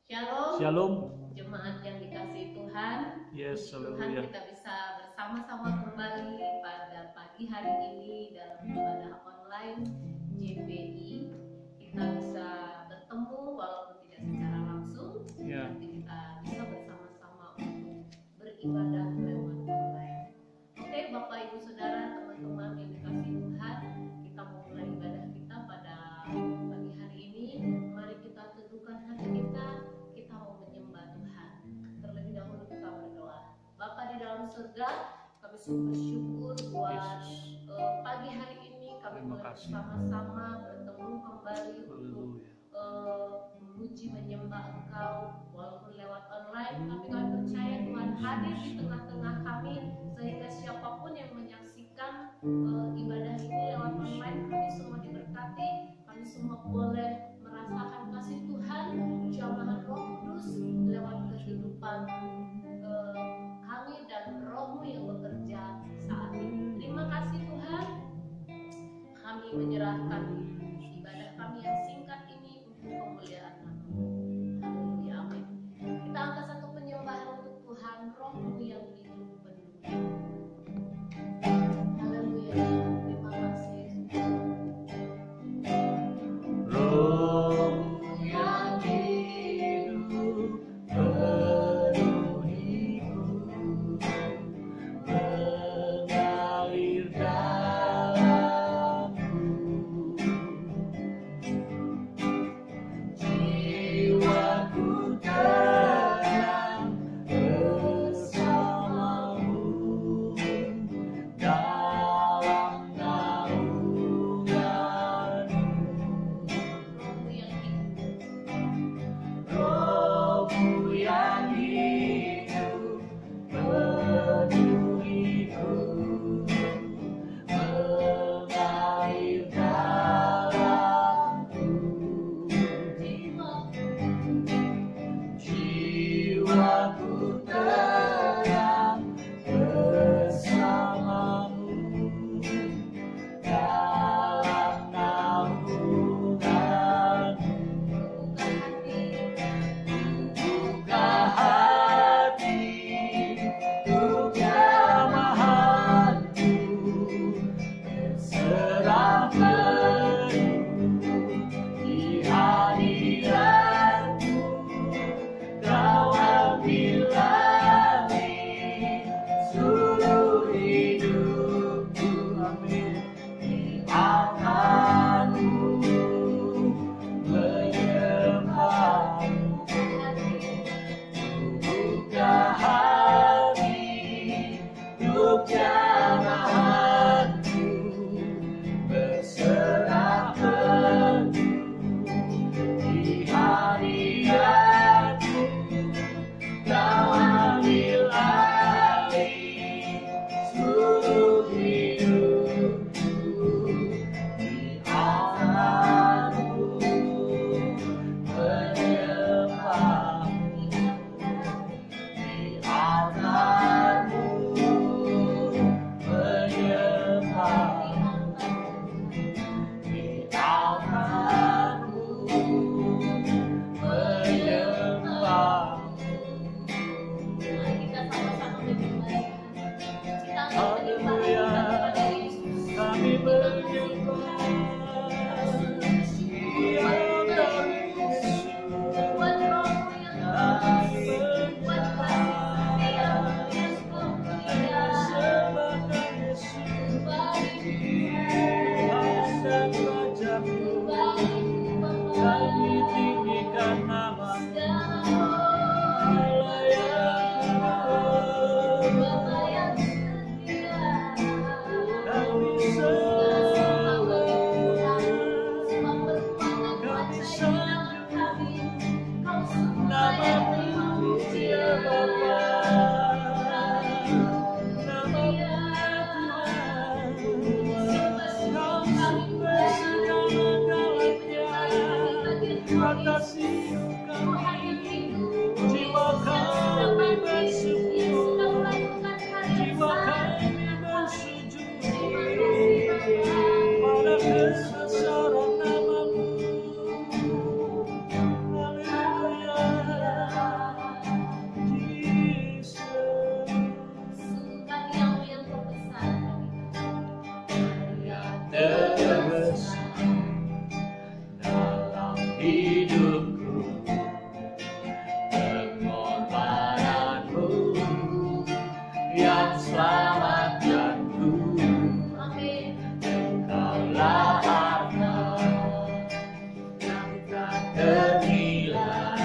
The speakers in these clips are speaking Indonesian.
Shalom, Shalom. jemaat yang dikasihi Tuhan. Yes, Tuhan haleluya. kita bisa bersama-sama kembali pada pagi hari ini dalam ibadah online JPI. Kita bisa bertemu walaupun tidak secara langsung, Ya. tapi kita bisa bersama-sama untuk beribadah lewat online. Oke, Bapak Ibu Saudara, teman-teman yang dikasihi Tuhan, kita mau mulai ibadah kita pada pagi hari ini. Mari kita teduhkan hati kita mau menyembah Tuhan. Terlebih dahulu kita berdoa. Bapa di dalam surga, kami sungguh bersyukur buat pagi hari ini kami boleh bersama-sama bertemu kembali untuk memuji menyembah Engkau walaupun lewat online, tapi kami percaya Tuhan hadir di tengah-tengah kami sehingga siapapun yang menyaksikan ibadah ini lewat online, kami semua diberkati, kami semua boleh merasakan kasih Tuhan, jamahan Roh Kudus lewat kehidupan kami dan Roh-Mu yang bekerja saat ini. Terima kasih Tuhan, kami menyerahkan ibadah kami yang singkat ini untuk kemuliaan nama-Mu. Haleluya, amin. Kita angkat satu penyembahan untuk Tuhan, Roh-Mu yang hidup penuh. Haleluya, terima kasih Yesus. Roh-Mu yang hidup penuhiku, mengalir dalamku, jiwaku tenang bersamamu dalam naunganmu. Roh-Mu yang hidup penuhiku, mengalir dalamku, jiwaku tenang bersamamu dalam naunganmu. Buka hati untuk jamahanmu, berserah penuh di hadiratmu. Kau ambil alih seluruh hidupku, amin. Di tanganmu menyembahmu. Buka hati untuk jamahanmu, berserah penuh di hadiratmu. Kau ambil alih seluruh hidupku, di tanganmu menyembahmu. Di altarmu menyembahmu, di altarmu menyembahmu. Mari kita sama-sama menyembah. Kita akan menyembah Haleluya, kepada Yesus. kami menyembah Dia dari Yesus. Buat Roh-Mu yang kudus, buat kasih Yesus kemuliaan. Dan Rajaku, kami tinggikan namamu. Kami namamu dia Bapa, namamu Tuhan. Kau sembah segala-galanya, atas hidup kami, jiwa kami bersyukur, jiwa kami bersujud pada kebesaran namamu. Haleluya. hidupku, pengorbananmu yang selamatkanku. Amin. Engkaulah harta yang tak ternilai,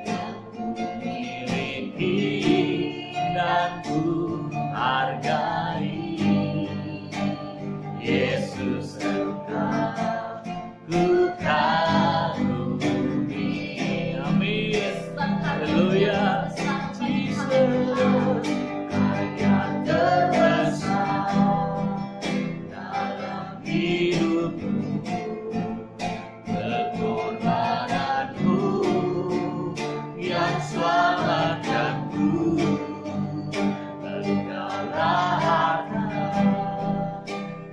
yang ku miliki dan ku hargai. Yesus, Engkau ku kagumi. Amin. Haleluya. Jesus, karya terbesar dalam hidupku, pengorbananmu yang selamatkanku. Engkaulah harta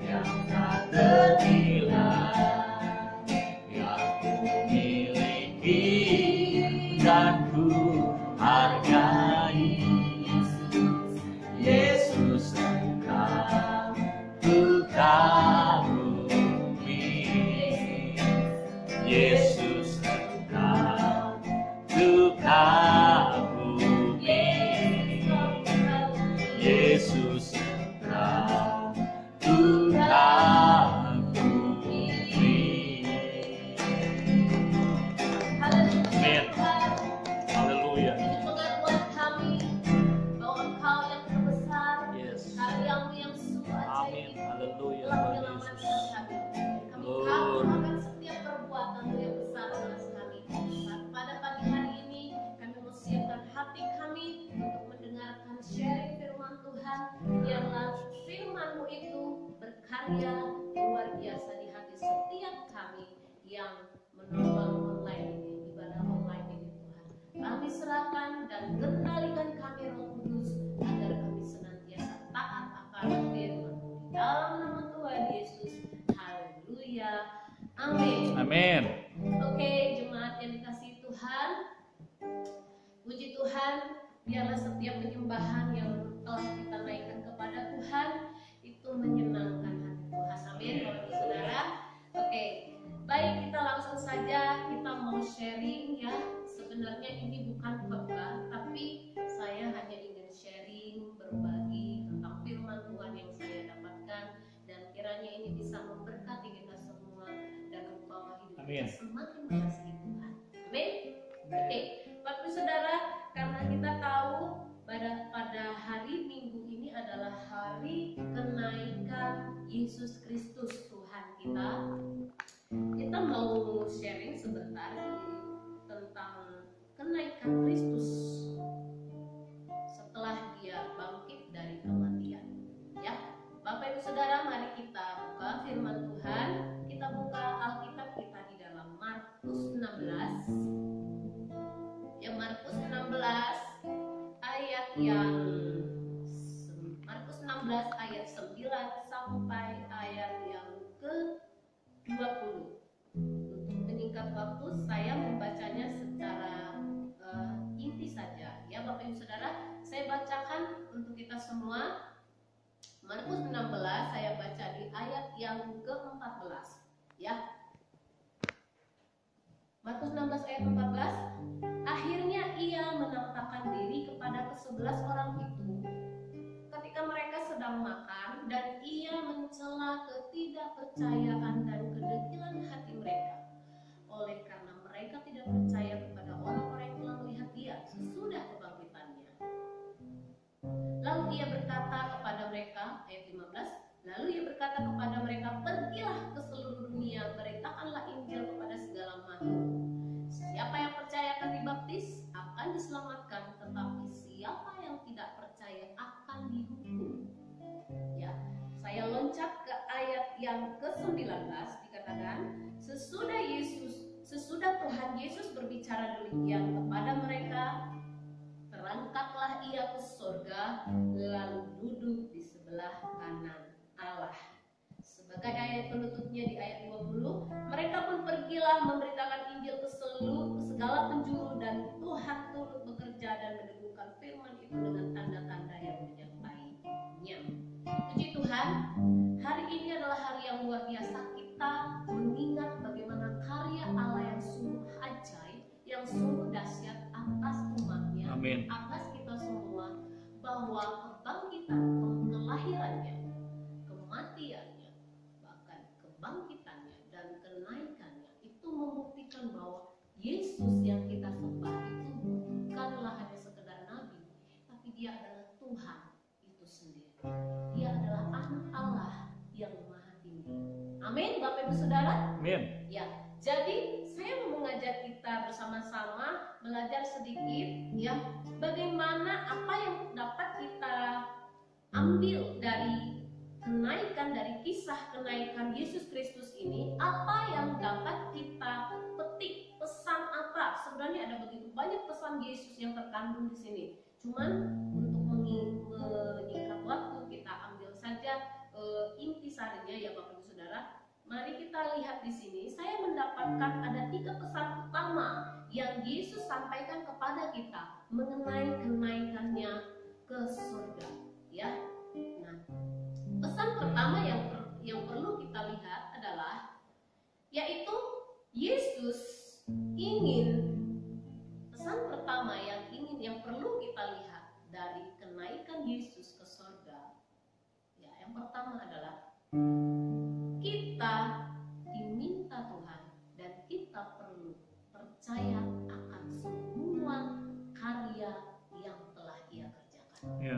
yang tak ternilai, yang ku miliki dan ku hargai. Yesus, Engkau ku kagumi. Yesus, Engkau ku kagumi. Yesus, Engkau ku kagumi. Amin. Haleluya. Pengakuan kami bahwa Engkau yang terbesar, Yes. karyamu yang sungguh Amin. ajaib Haleluya. telah Tuhan menyelamatkan Yesus. kami. Kami Lord. kagum akan setiap perbuatan yang besar atas kami. Dan pada pagi hari ini kami mau siapkan hati kami untuk mendengarkan sharing firman Tuhan. Biarlah firman-Mu itu berkarya luar biasa di hati setiap kami yang menonton online ini, ibadah online ini Tuhan. Kami serahkan dan kendalikan kami Roh Kudus agar kami senantiasa taat akan firman-Mu. Di dalam nama Tuhan Yesus. Haleluya. Amin. Amin. Oke, jemaat yang dikasihi Tuhan. Puji Tuhan, biarlah setiap penyembahan yang telah kita naikkan kepada Tuhan itu menyenangkan hati Tuhan. Amin, Bapak Ibu Saudara. Oke, baik, kita langsung saja kita mau sharing ya. Sebenarnya ini bukan khotbah, tapi saya hanya ingin sharing, berbagi tentang firman Tuhan yang saya dapatkan, dan kiranya ini bisa memberkati kita semua dan membawa hidup Amin. kita semakin mengasihi Tuhan. Amin. Oke, Bapak Ibu Saudara, karena kita tahu pada hari Minggu ini adalah hari kenaikan Yesus Kristus Tuhan kita. Kita mau sharing sebentar tentang kenaikan Kristus setelah Dia bangkit dari kematian. Ya, Bapak Ibu Saudara, mari kita buka firman Tuhan. Kita buka Alkitab kita di dalam Markus 16. Ya, Markus 16 ayat yang Markus 16 ayat 9 sampai ayat yang ke-20. Untuk menyingkat waktu, saya membacanya secara inti saja. Ya, Bapak Ibu Saudara, saya bacakan untuk kita semua. Markus 16 saya baca di ayat yang ke-14. Ya. Markus 16 ayat 14. Akhirnya ia menampakkan diri kepada ke-11 orang itu ketika mereka sedang makan, dan ia mencela ketidakpercayaan dan kedegilan hati mereka, oleh karena mereka tidak percaya kepada orang-orang yang telah melihat Dia sesudah kebangkitannya. Lalu ia berkata kepada mereka, ayat 15, lalu ia berkata kepada mereka, pergilah ke seluruh dunia, beritakanlah Injil kepada segala makhluk. Siapa yang percaya akan dibaptis akan diselamatkan, tetapi siapa yang tidak percaya akan dihukum. Ya, saya loncat ke ayat yang ke-19, dikatakan, sesudah Tuhan Yesus berbicara demikian kepada mereka, terangkatlah ia ke surga, lalu duduk di sebelah kanan Allah. Sebagai ayat penutupnya di ayat 20, mereka pun pergilah memberitakan Injil ke segala penjuru, dan Tuhan turut bekerja dan meneguhkan firman itu dengan tanda-tanda yang menyertainya. Puji Tuhan, hari ini adalah hari yang luar biasa. Kita mengingat bagaimana karya Allah yang Yesus yang kita sembah itu bukanlah hanya sekedar nabi, tapi dia adalah Tuhan itu sendiri. Dia adalah anak Allah yang maha tinggi. Amin, Bapak Ibu Saudara. Amin. Ya, jadi saya mau mengajak kita bersama-sama belajar sedikit ya, bagaimana apa yang dapat kita ambil dari kisah kenaikan Yesus Kristus ini, apa yang dapat kita petik, pesan apa? Sebenarnya ada begitu banyak pesan Yesus yang terkandung di sini. Cuman untuk menyingkat waktu, kita ambil saja intisarinya ya Bapak Ibu Saudara. Mari kita lihat di sini. Saya mendapatkan ada 3 pesan utama yang Yesus sampaikan kepada kita mengenai kenaikannya ke surga. Ya, nah, pesan pertama yang perlu kita lihat adalah yaitu Yesus ingin, pesan pertama yang perlu kita lihat dari kenaikan Yesus ke surga. Ya, yang pertama adalah kita diminta Tuhan dan kita perlu percaya akan semua karya yang telah Dia kerjakan. Ya.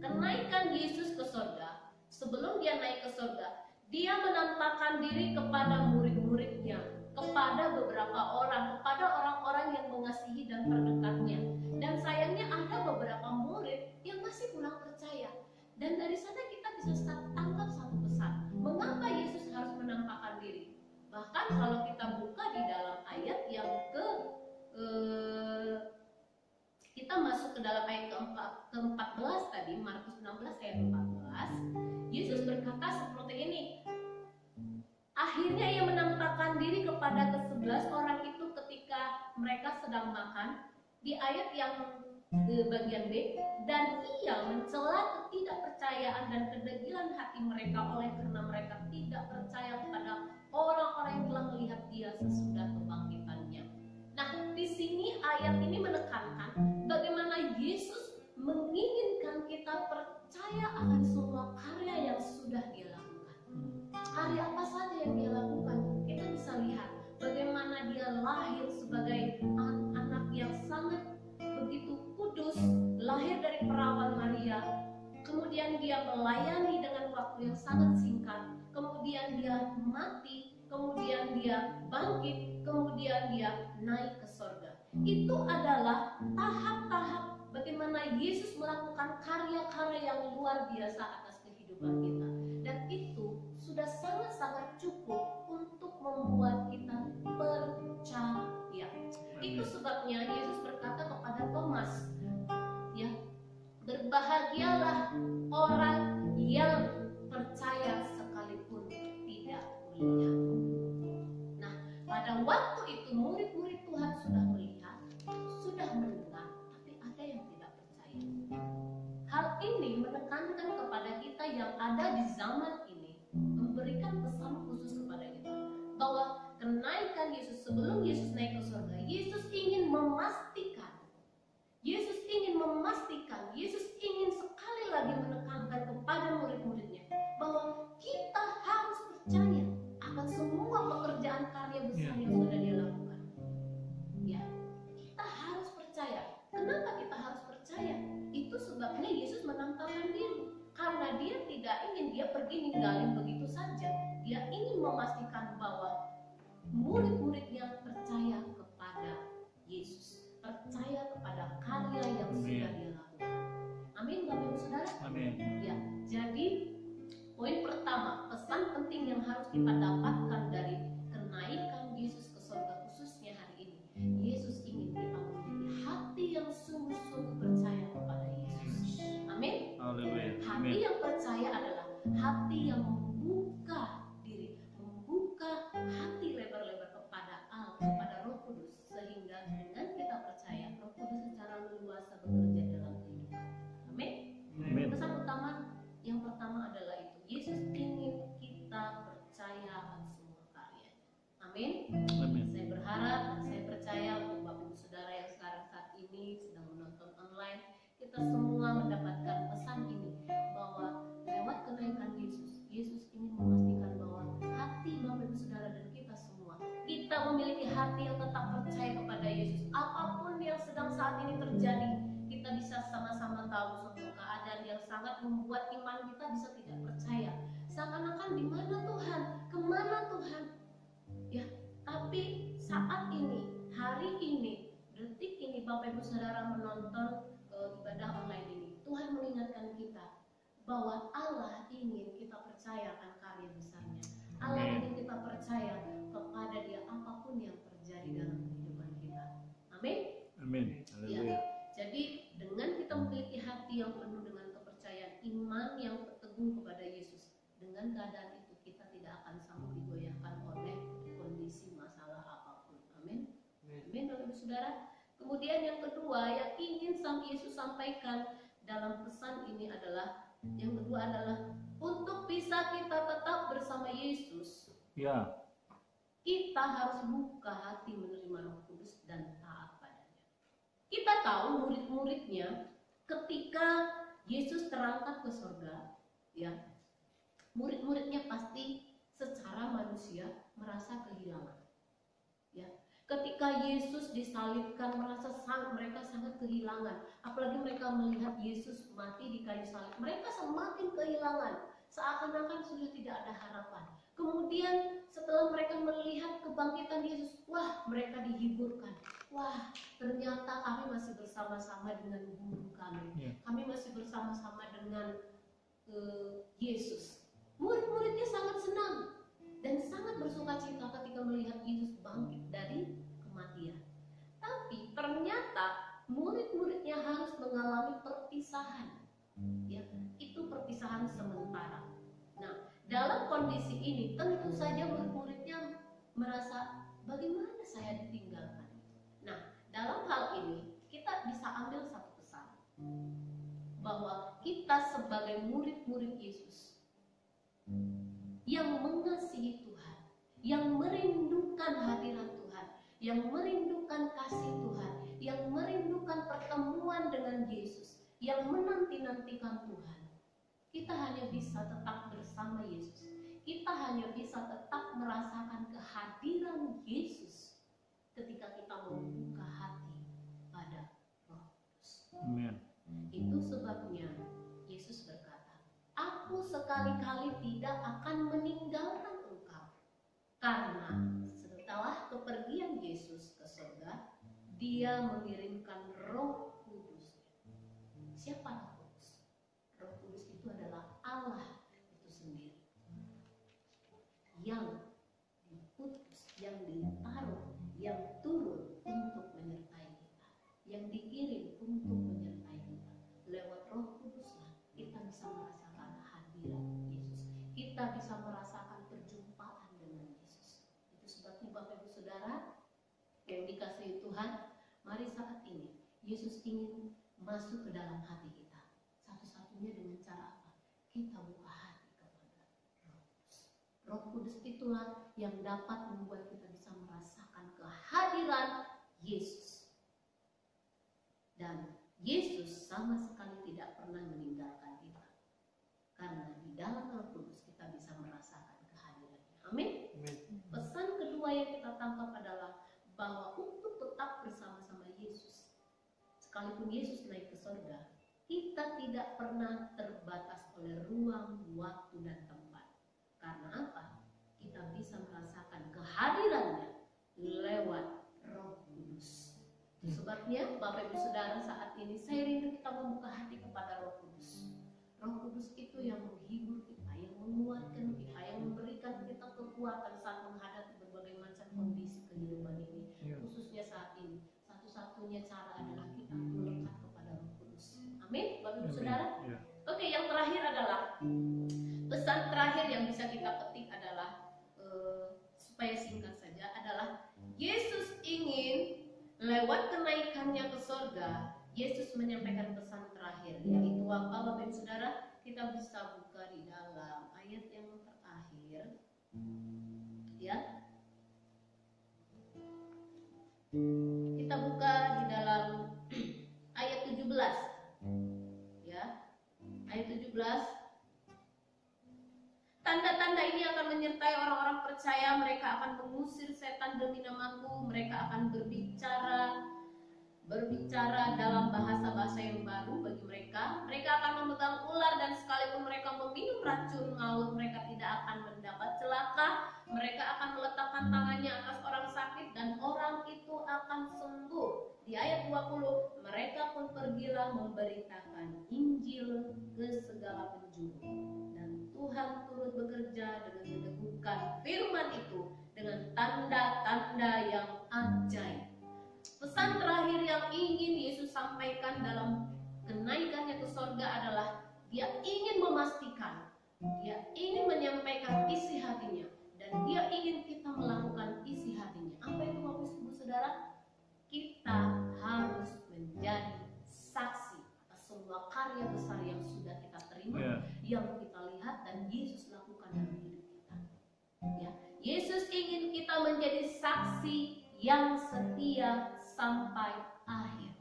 Kenaikan Yesus ke surga, sebelum Dia naik ke surga, Dia menampakkan diri kepada murid-muridnya, kepada beberapa orang, kepada orang-orang yang mengasihi dan terdekatnya. Dan sayangnya ada beberapa murid yang masih kurang percaya. Dan dari sana kita bisa tangkap satu pesan. Mengapa Yesus harus menampakkan diri? Bahkan kalau kita buka di dalam ayat yang kita masuk ke dalam ayat ke-14 tadi, Markus 16 ayat 14, Yesus berkata seperti ini. Akhirnya Ia menampakkan diri kepada ke-11 orang itu ketika mereka sedang makan. Di ayat yang bagian B, dan Ia mencela ketidakpercayaan dan kedegilan hati mereka oleh karena mereka tidak percaya kepada orang-orang yang telah melihat Dia sesudah kebangkitannya. Nah, di sini ayat ini menekankan bagaimana Yesus menginginkan kita percaya akan semua karya yang sudah Dia lakukan. Karya apa saja yang Dia lakukan? Kita bisa lihat bagaimana Dia lahir sebagai anak yang sangat begitu kudus, lahir dari perawan Maria, kemudian Dia melayani dengan waktu yang sangat singkat, kemudian Dia mati, kemudian Dia bangkit, kemudian Dia naik ke surga. Itu adalah tahap-tahap bagaimana Yesus melakukan karya-karya yang luar biasa atas kehidupan kita. Dan itu sudah sangat-sangat cukup untuk membuat kita percaya. Itu sebabnya Yesus berkata kepada Thomas, ya, berbahagialah orang yang percaya sekalipun tidak melihat. Nah, pada waktu itu murid-murid Tuhan sudah melihat, sudah mendengar, tapi ada yang tidak percaya. Hal ini menekankan kepada kita yang ada di zaman ini, memberikan pesan khusus kepada kita bahwa kenaikan Yesus, sebelum Yesus naik ke surga, Yesus ingin memastikan, Yesus ingin sekali lagi menekankan kepada murid-muridnya bahwa kita harus percaya akan semua pekerjaan karya besar yang sudah Dia lakukan. Ya, kita harus percaya. Kenapa kita harus percaya? Itu sebabnya Yesus menampakkan diri, karena Dia tidak ingin Dia pergi ninggalin begitu saja. Dia ingin memastikan bahwa murid-muridnya percaya kepada Yesus, percaya kepada karya yang sudah Dia lakukan. Amin, Bapak Ibu Saudara. Amin. Ya, jadi poin pertama, pesan penting yang harus kita dapatkan dari kenaikan Yesus ke surga khususnya hari ini, Yesus ingin kita memiliki hati yang sungguh-sungguh percaya kepada Yesus. Amin. Haleluya. Hati yang percaya adalah hati yang membuka diri, membuka hati lebar-lebar kepada hati yang tetap percaya kepada Yesus. Apapun yang sedang saat ini terjadi, kita bisa sama-sama tahu suatu keadaan yang sangat membuat iman kita bisa tidak percaya. Seakan-akan di mana Tuhan? Kemana Tuhan? Ya, tapi saat ini, hari ini, detik ini Bapak Ibu Saudara menonton ibadah online ini, Tuhan mengingatkan kita bahwa Allah ingin kita percaya akan karya besarnya. Allah ingin kita percaya kepada Dia apapun yang terjadi dalam kehidupan kita. Amin. Amin. Ya. Haleluya. Jadi dengan kita memiliki hati yang penuh dengan kepercayaan, iman yang teguh kepada Yesus, dengan keadaan itu kita tidak akan sanggup digoyahkan oleh kondisi masalah apapun. Amin. Amin, Bapak Ibu Saudara. Kemudian yang kedua yang ingin Yesus sampaikan dalam pesan ini adalah, yang kedua adalah untuk bisa kita tetap bersama Yesus, Ya. kita harus buka hati menerima Roh Kudus dan taat padanya. Kita tahu murid-muridnya ketika Yesus terangkat ke surga, ya, murid-muridnya pasti secara manusia merasa kehilangan. Ya, ketika Yesus disalibkan mereka sangat kehilangan. Apalagi mereka melihat Yesus mati di kayu salib, mereka semakin kehilangan. Seakan-akan sudah tidak ada harapan. Kemudian setelah mereka melihat kebangkitan Yesus, wah, mereka dihiburkan. Wah, ternyata kami masih bersama-sama dengan guru kami. Kami masih bersama-sama dengan Yesus. Murid-muridnya sangat senang dan sangat bersuka cita ketika melihat Yesus bangkit dari kematian. Tapi ternyata murid-muridnya harus mengalami perpisahan. Ya, itu perpisahan sementara. Nah, dalam kondisi ini tentu saja murid-muridnya merasa bagaimana saya ditinggalkan. Nah, dalam hal ini kita bisa ambil satu pesan, bahwa kita sebagai murid-murid Yesus yang mengasihi Tuhan, yang merindukan hadirat Tuhan, yang merindukan kasih Tuhan, yang merindukan pertemuan dengan Yesus, yang menanti-nantikan Tuhan, kita hanya bisa tetap bersama Yesus. Kita hanya bisa tetap merasakan kehadiran Yesus ketika kita membuka hati pada Roh Kudus. Amin. Itu sebabnya Yesus berkata, "Aku sekali-kali tidak akan meninggalkan engkau." Karena setelah kepergian Yesus ke surga, Dia mengirimkan Roh Kudus. Siapa Roh Kudus? Roh Kudus itu adalah Allah itu sendiri, yang diputus, yang ditaruh, yang turun untuk menyertai kita, yang dikirim untuk menyertai kita. Lewat Roh Kuduslah kita bisa merasakan hadirat Yesus, kita bisa merasakan perjumpaan dengan Yesus. Itu sebabnya Bapak Ibu Saudara yang dikasihi Tuhan, mari saat ini Yesus ingin masuk ke dalam hati kita. Satu-satunya dengan cara apa? Kita buka hati kepada Roh Kudus. Roh Kudus itulah yang dapat membuat kita bisa merasakan kehadiran Yesus. Dan Yesus sama sekali tidak pernah meninggalkan kita. Karena di dalam Roh Kudus kita bisa merasakan kehadirannya. Amin. Pesan kedua yang kita tangkap adalah bahwa untuk tetap bersama-sama Yesus, sekalipun Yesus naik ke surga, kita tidak pernah terbatas oleh ruang, waktu, dan tempat. Karena apa? Kita bisa merasakan kehadirannya lewat Roh Kudus. Itu sebabnya Bapak Ibu Saudara, saat ini saya rindu kita membuka hati kepada Roh Kudus. Roh Kudus itu yang menghibur kita, yang menguatkan kita, yang memberikan kita kekuatan saat menghadapi berbagai macam kondisi kehidupan ini. Khususnya saat ini, satu-satunya cara adalah kita melekat kepada Roh Kudus. Amin, Bapak Ibu Saudara. Oke, yang terakhir adalah pesan terakhir yang bisa kita petik adalah supaya singkat saja adalah Yesus ingin lewat kenaikannya ke surga, Yesus menyampaikan pesan terakhir, yaitu apa Bapak Ibu Saudara? Kita bisa buka di dalam ayat yang terakhir, ya. Kita buka di dalam ayat 17, ya. Ayat 17. Tanda-tanda ini akan menyertai orang-orang percaya percaya mereka akan mengusir setan demi namaku. Mereka akan berbicara dalam bahasa-bahasa yang baru bagi mereka. Mereka akan memegang ular, dan sekalipun mereka meminum racun maut, mereka tidak akan mendapat celaka. Mereka akan meletakkan tangannya atas orang sakit dan orang itu akan sembuh. Di ayat 20, mereka pun pergilah memberitakan Injil ke segala penjuru. Dan Tuhan turut bekerja dengan meneguhkan firman itu dengan tanda-tanda yang ajaib. Pesan terakhir yang ingin Yesus sampaikan dalam kenaikannya ke sorga adalah dia ingin memastikan, dia ingin menyampaikan isi hatinya, dan dia ingin kita melakukan isi hatinya. Apa itu Bapak Ibu Saudara? Kita harus menjadi saksi atas semua karya besar yang sudah kita terima, yang kita lihat dan Yesus lakukan dalam hidup kita. Ya, Yesus ingin kita menjadi saksi yang setia sampai akhir.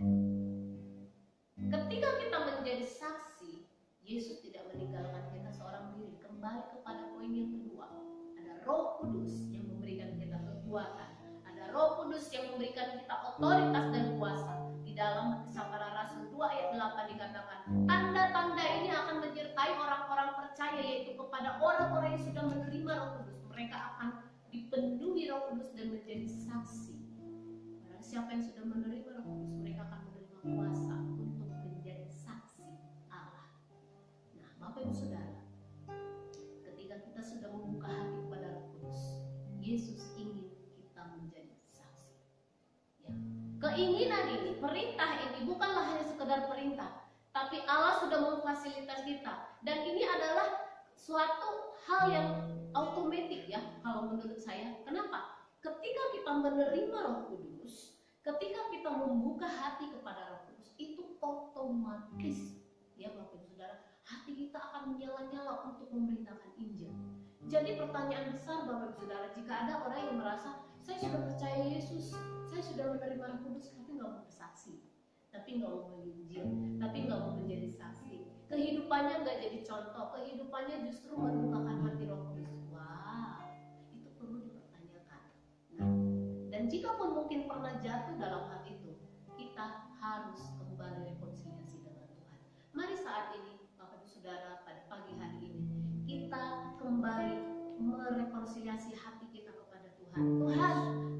Ketika kita menjadi saksi, Yesus tidak meninggalkan kita seorang diri. Kembali kepada poin yang kedua, ada Roh Kudus yang memberikan kita kekuatan, ada Roh Kudus yang memberikan kita otoritas dan kuasa. Di dalam Kisah Para Rasul 2 ayat 8 dikatakan, tanda-tanda ini akan menyertai orang-orang percaya, yaitu kepada orang-orang yang sudah menerima Roh Kudus. Mereka akan dipenuhi Roh Kudus dan menjadi saksi. Siapa yang sudah menerima Roh Kudus, mereka akan menerima kuasa untuk menjadi saksi Allah. Nah, Bapak Ibu Saudara, ketika kita sudah membuka hati kepada Roh Kudus, Yesus ingin kita menjadi saksi. Ya. Keinginan ini, perintah ini bukanlah hanya sekedar perintah, tapi Allah sudah memfasilitasi kita, dan ini adalah suatu hal yang otomatis ya, kalau menurut saya. Kenapa? Ketika kita menerima Roh Kudus, ketika kita membuka hati kepada Roh Kudus, itu otomatis ya Bapak Ibu Saudara, hati kita akan menyala-nyala untuk memberitakan Injil. Jadi pertanyaan besar Bapak Ibu Saudara, jika ada orang yang merasa saya sudah percaya Yesus, saya sudah menerima Roh Kudus, tapi nggak mau bersaksi, tapi nggak mau menginjil, tapi nggak mau menjadi saksi, kehidupannya nggak jadi contoh, kehidupannya justru melupakan hati Roh Kudus. Wah, itu perlu dipertanyakan. Nah, dan jika pun mungkin pernah jatuh dalam hal itu, kita harus kembali rekonsiliasi dengan Tuhan. Mari saat ini Bapak Ibu Saudara, pada pagi hari ini kita kembali merekonsiliasi hati kita kepada Tuhan. Tuhan,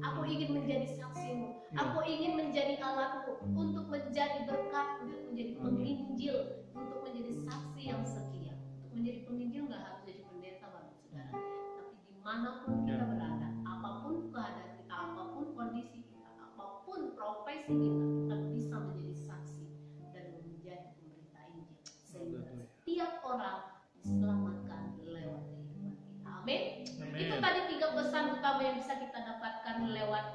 aku ingin menjadi saksi-Mu, aku ingin menjadi Allahku, untuk menjadi berkat, untuk menjadi penginjil, untuk menjadi saksi yang setia. Untuk menjadi penginjil nggak harus jadi pendeta Bapak Ibu Saudara, tapi dimanapun kita berada, apapun keadaan kita, apapun kondisi kita, apapun profesi kita bisa menjadi saksi dan menjadi pemberita Injil, sehingga setiap orang diselamatkan lewat kehidupan kita. Amin. Itu tadi 3 pesan utama yang bisa kita dapatkan lewat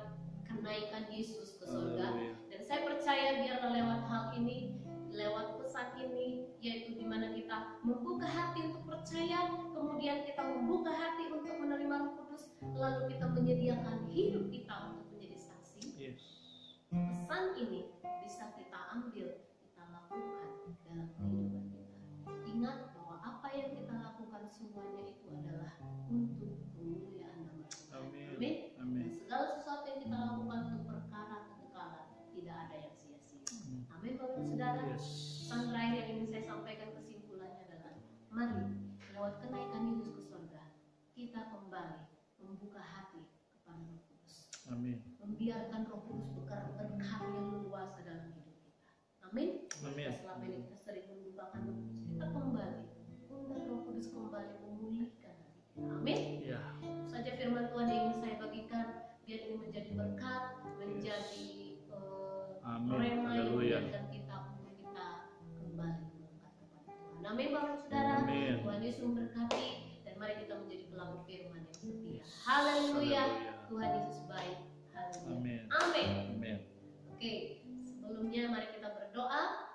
kenaikan Yesus ke surga. Dan saya percaya biarlah lewat hal ini, lewat pesan ini, yaitu dimana kita membuka hati untuk percaya, kemudian kita membuka hati untuk menerima Roh Kudus, lalu kita menyediakan hidup kita untuk menjadi saksi. Pesan ini bisa kita ambil, kita lakukan dalam kehidupan kita. Ingat bahwa apa yang kita lakukan semuanya itu adalah untuk kemuliaan nama Tuhan. Amin. Segala sesuatu yang kita lakukan untuk perkara kekekalan, tidak ada yang sia-sia. Amin Bapak Ibu Saudara. Pesan terakhir yang ingin saya sampaikan kesimpulannya adalah, mari lewat kenaikan Yesus ke surga, kita kembali membuka hati kepada Roh Kudus. Amin. Membiarkan Roh Kudus berkarya luasa dalam hidup kita. Amin. Selama ini kita sering melupakan Roh Kudus, kita kembali undang Roh Kudus kembali memulihkan hati kita. Amin. Itu saja firman Tuhan yang ingin saya bagikan. Biar ini menjadi berkat, menjadi rema yang menjadikan kita untuk kita kembali melekat kepada Tuhan. Amin Bapak Saudara. Tuhan Yesus memberkati, dan mari kita menjadi pelaku firman yang setia. Haleluya. Tuhan Yesus baik. Haleluya. Amin. Oke, sebelumnya mari kita berdoa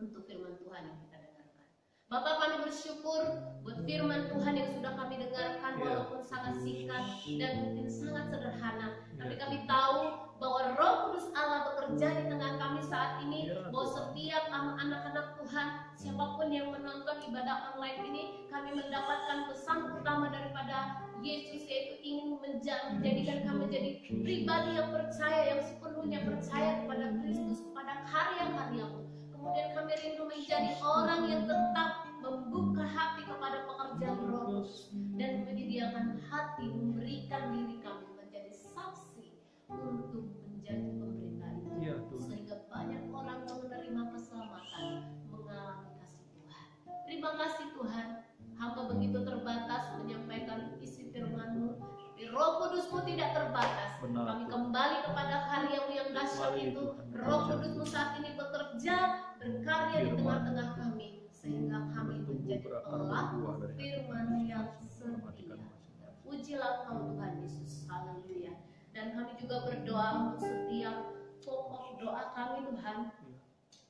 untuk firman Tuhan yang kita dengarkan. Bapak, kami bersyukur buat firman Tuhan yang sudah kami dengarkan, walaupun sangat singkat dan mungkin sangat sederhana, tapi kami tahu bahwa Roh Kudus Allah bekerja di tengah kami saat ini, bahwa setiap anak-anak Tuhan, siapapun yang menonton ibadah ibadah online ini kami mendapatkan pesan utama daripada Yesus, yaitu ingin menjadikan kami menjadi pribadi yang percaya, yang sepenuhnya percaya kepada Kristus, kepada karya-karya-Mu. Kemudian kami rindu menjadi orang yang tetap membuka hati kepada pekerjaan Roh Kudus dan menyediakan hati, memberikan diri kami menjadi saksi untuk menjadi pemberita itu, Ya, Tuhan. sehingga banyak orang yang menerima keselamatan, mengalami kasih Tuhan. Terima kasih Tuhan, hamba begitu terbatas menyampaikan isi firman-Mu. Di Roh Kudus-Mu tidak terbatas. Benar, Kami Tuhan. kembali kepada karya-Mu yang dahsyat Mari, itu. Tuhan. Roh Kudus-Mu saat ini bekerja, berkarya di Firman. tengah-tengah kami, sehingga kami menjadi berakar pelaku berbuah dari hati firman yang setia. Matikan masing-masing. Pujilah Kau Tuhan Yesus, haleluya. Dan kami juga berdoa untuk setiap pokok doa kami Tuhan,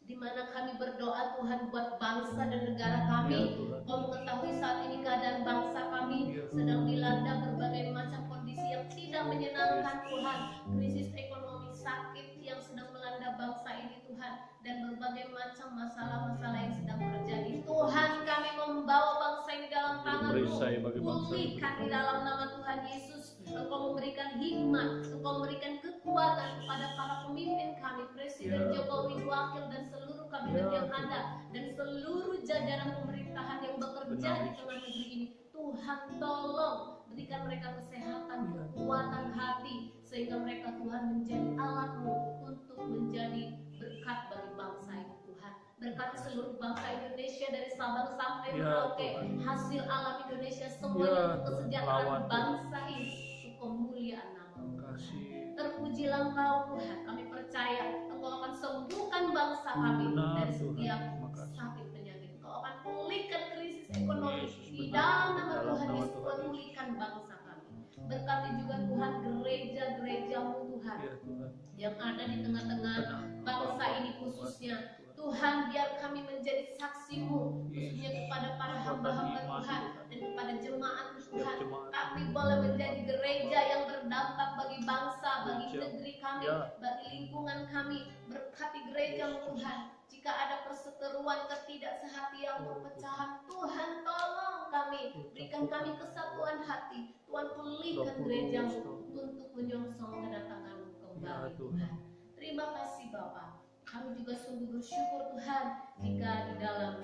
di mana kami berdoa Tuhan buat bangsa dan negara Ya, kami. Tuhan. Kau mengetahui saat ini keadaan bangsa kami Ya. sedang dilanda berbagai macam kondisi yang tidak menyenangkan Tuhan. Krisis ekonomi, sakit yang sedang melanda bangsa ini Tuhan, dan berbagai macam masalah-masalah yang sedang terjadi. Tuhan, kami membawa bangsa ini dalam tangan-Mu. Perisai bagi bangsa ini. Pulihkan di dalam nama Tuhan Yesus. Engkau memberikan hikmat, Engkau memberikan kekuatan kepada para pemimpin kami, Presiden Ya. Jokowi, Wakil, dan seluruh kabinet Ya, yang ada, dan seluruh jajaran pemerintahan yang bekerja Benar, di tengah negeri ini. Tuhan, tolong berikan mereka kesehatan, Ya. kekuatan hati, sehingga mereka Tuhan menjadi alat-Mu untuk menjadi berkat bagi bangsa ini Tuhan. Berkati seluruh bangsa Indonesia dari Sabang sampai Ya, Merauke, Tuhan. hasil alam Indonesia semuanya Ya, untuk Tuhan. kesejahteraan Lawan, Tuhan. bangsa ini, untuk kemuliaan nama-Mu. Kasih. Terpujilah Engkau Tuhan, kami percaya Engkau akan sembuhkan bangsa kami Benar, dari Tuhan. setiap Terima kasih. sakit penyakit. Engkau akan pulihkan krisis ekonomi Yesus, di benar. dalam nama Dalam Tuhan nama Yesus. Tuhan Tuhan Yesus. pulihkan bangsa kami. Berkati juga Tuhan gereja-gereja-Mu Tuhan Ya, Tuhan. yang ada di tengah-tengah bangsa ini khususnya. Tuhan, biar kami menjadi saksi-Mu khususnya kepada para hamba-hamba Tuhan dan kepada jemaat Tuhan. Kami boleh menjadi gereja yang berdampak bagi bangsa, bagi negeri kami, bagi lingkungan kami. Berkati gereja Tuhan. Jika ada perseteruan, ketidaksehatian, perpecahan, Tuhan tolong kami. Berikan kami kesatuan hati. Tuhan pulihkan gereja-Mu untuk menyongsong kedatangan-Mu kembali Tuhan. Terima kasih Bapa. Kami juga sungguh bersyukur Tuhan jika di dalam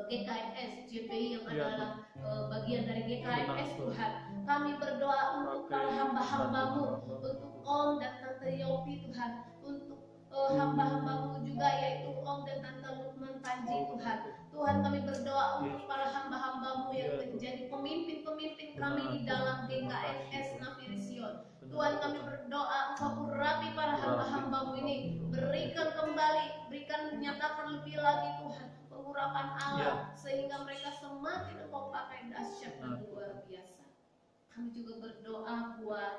GKMS JPI yang adalah bagian dari GKMS Tuhan, kami berdoa untuk para hamba-hamba-Mu, untuk Om dan Tante Yopi Tuhan, untuk hamba-hamba-Mu juga yaitu Om dan Tante Lukman Panji Tuhan. Tuhan, kami berdoa untuk para hamba-hamba-Mu yang menjadi pemimpin-pemimpin kami di dalam GKMS Navision. Tuhan, kami berdoa Engkau urapi para hamba-hamba-Mu ini, berikan kembali, nyatakan lebih lagi Tuhan pengurapan Allah, sehingga mereka semakin Engkau pakai dahsyat dan luar biasa. Kami juga berdoa buat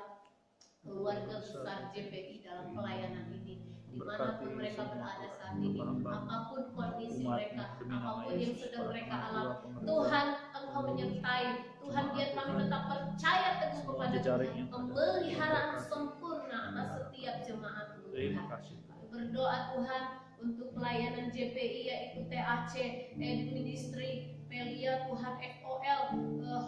keluarga besar JPI dalam pelayanan ini, dimanapun mereka berada saat ini, apapun kondisi mereka, apapun yang sedang mereka alami, Tuhan Engkau menyertai. Tuhan, biar kami tetap percaya teguh kepada Tuhan, pemeliharaan sempurna atas setiap jemaat-Mu Tuhan. Kami berdoa Tuhan untuk pelayanan JPI yaitu TAC, Ed Ministry, Pelia Tuhan, FOL,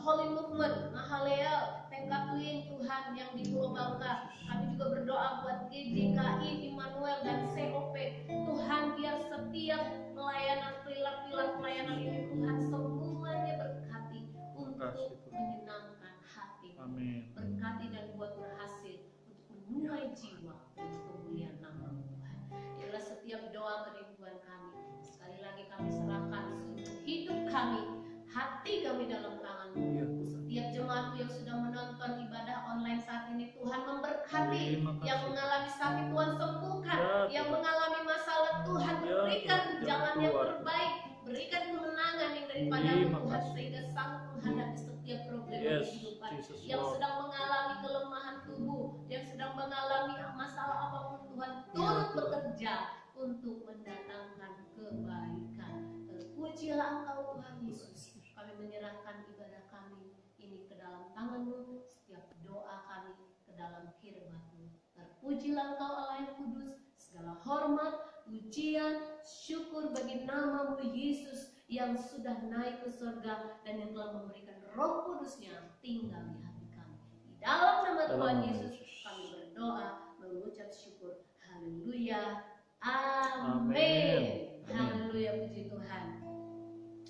Holy Movement, Mahaleel, Tengkatwin Tuhan yang di Pulau Bangka. Kami juga berdoa buat GJKI, Immanuel dan COP. Tuhan, biar setiap pelayanan, pilar-pilar pelayanan ini Tuhan semuanya berkati untuk menyenangkan hati. Amin. Berkati dan buat berhasil untuk menuai jiwa dan kemuliaan nama Tuhan. Inilah setiap doa kerinduan kami. Sekali lagi kami serahkan seluruh hidup kami, hati kami dalam tangan-Mu. Setiap jemaat yang sudah menonton ibadah online saat ini, Tuhan memberkati. Yang mengalami sakit, Tuhan sembuhkan. Yang mengalami masalah, Tuhan berikan jalan yang terbaik. Berikan kemenangan yang daripada-Mu Tuhan, sehingga sanggup menghadapi setiap problem kehidupan. Yang sedang mengalami kelemahan tubuh, yang sedang mengalami masalah apapun, Tuhan turut bekerja untuk mendatangkan kebaikan. Terpujilah Engkau Tuhan Yesus. Kami menyerahkan ibadah kami ini ke dalam tangan-Mu, setiap doa kami ke dalam firman-Mu. Terpujilah Engkau Allah yang kudus, segala hormat, pujian, syukur bagi nama-Mu Yesus yang sudah naik ke surga dan yang telah memberikan Roh Kudus-Nya tinggal di hati kami. Di dalam nama Tuhan Yesus kami berdoa, mengucap syukur. Haleluya. Amin. Haleluya, puji Tuhan.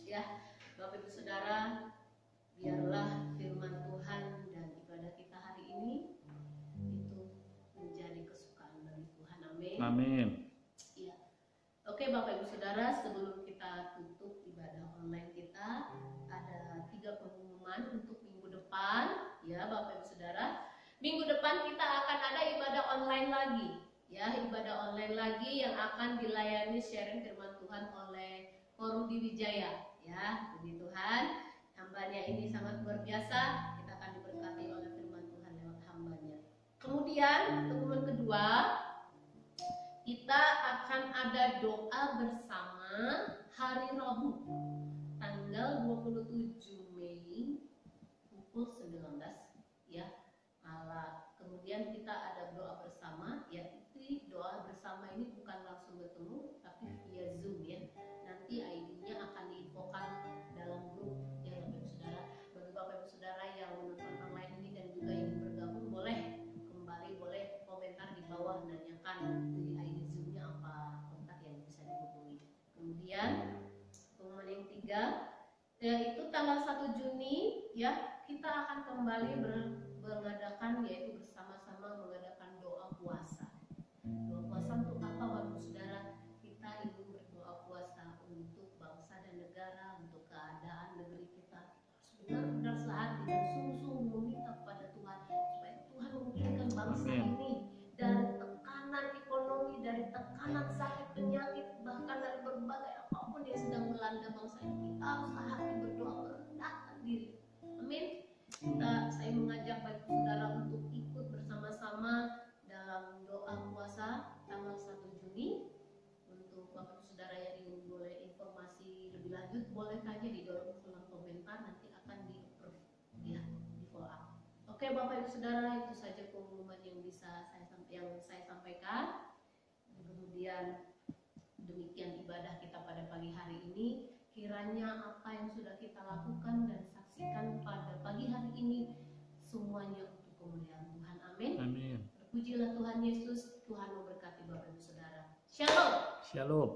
Ya, Bapak Ibu Saudara, biarlah firman Tuhan dan ibadah kita hari ini itu menjadi kesukaan bagi Tuhan. Amin. Amin. Ya. Oke, Bapak Ibu Saudara, sebelum kita tutup ibadah online kita, ada 3 pengumuman untuk minggu depan. Ya, Bapak Ibu Saudara, minggu depan kita akan ada ibadah online lagi. Ya, ibadah online lagi yang akan dilayani sharing firman Tuhan oleh Korudi Wijaya. Ya, puji Tuhan, hambanya ini sangat luar biasa. Kita akan diberkati oleh firman Tuhan lewat hambanya. Kemudian pengumuman kedua, kita akan ada doa bersama hari Rabu tanggal 27 Mei pukul 19 ya. Kemudian kita ada doa bersama, yaitu doa bersama ini bukan langsung bertemu tapi via Zoom ya. Nanti ID-nya akan diinfokan dalam grup ya Bapak Ibu Saudara. Bagi Bapak Ibu Saudara yang menonton online ini dan juga ingin bergabung, boleh komentar di bawah, nanyakan di ID Zoom-nya apa kontak yang bisa dihubungi. Kemudian pengumuman yang 3 yaitu tanggal 1 Juni ya, kita akan kembali mengadakan, yaitu bersama-sama mengadakan doa puasa. Doa puasa untuk apa Bapak Ibu Saudara? Kita ingin berdoa puasa untuk bangsa dan negara, untuk keadaan negeri kita. Benar-benar sehati dan sungguh-sungguh meminta kepada Tuhan supaya Tuhan memulihkan bangsa ini dari tekanan ekonomi, dari tekanan sakit penyakit, bahkan dari berbagai apapun yang sedang melanda bangsa ini. Kita harus sehati berdoa, merendahkan diri. Amin. Saya mengajak Bapak Ibu Saudara untuk ikut bersama-sama dalam doa puasa tanggal 1 Juni. Untuk Bapak Ibu Saudara yang ingin boleh informasi lebih lanjut, boleh saja didorong kolom komentar, nanti akan di-approve ya, di follow up. Oke Bapak Ibu Saudara, itu saja pengumuman yang saya sampaikan. Kemudian demikian ibadah kita pada pagi hari ini. Kiranya apa yang sudah kita lakukan dan saksikan pada pagi hari ini semuanya untuk kemuliaan Tuhan. Amin. Amin. Terpujilah Tuhan Yesus. Tuhan memberkati Bapak Ibu Saudara. Shalom. Shalom.